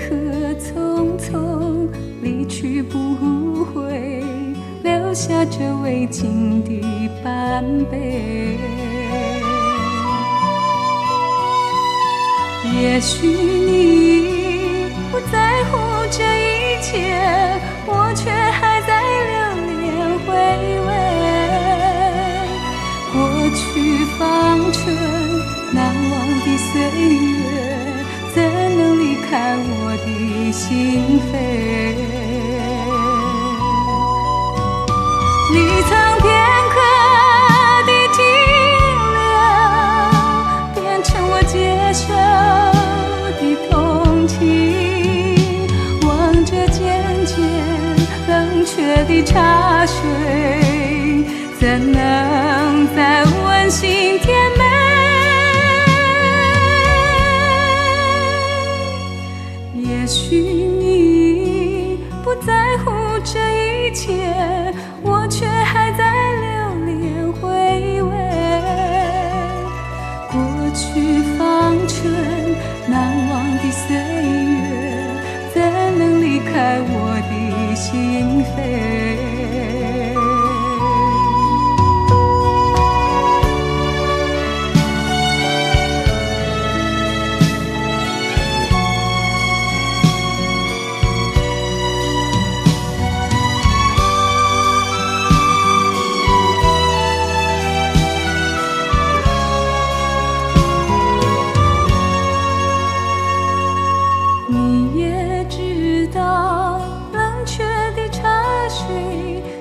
何匆匆离去不回，留下这未尽的半杯？也许你不在乎这一切，我却还在留恋回味。过去芳春难忘的岁月，怎能离开我的心扉？你曾片刻的停留，变成我接受的同情。望着渐渐冷却的茶水，怎能再温馨甜美？也许你不在乎这一切，我却还在留恋回味。过去芳春难忘的岁月，怎能离开我的心扉？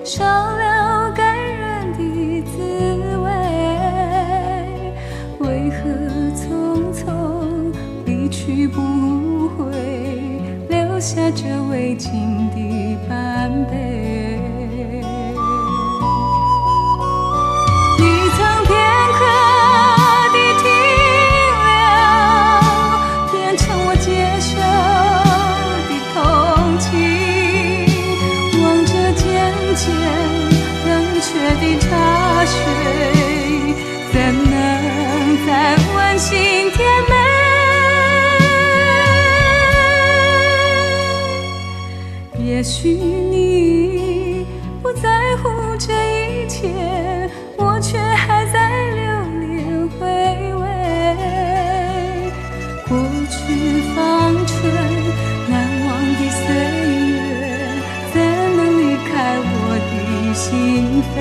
少了感人的滋味，为何匆匆离去不回，留下这未尽的半杯？你曾片刻的停留，变成我接受的同情。望着渐冷却的茶水，怎能再温馨甜美？也许你不在乎这一切，我却还在留恋回味。过去芳春难忘的岁月，怎能离开我的心扉？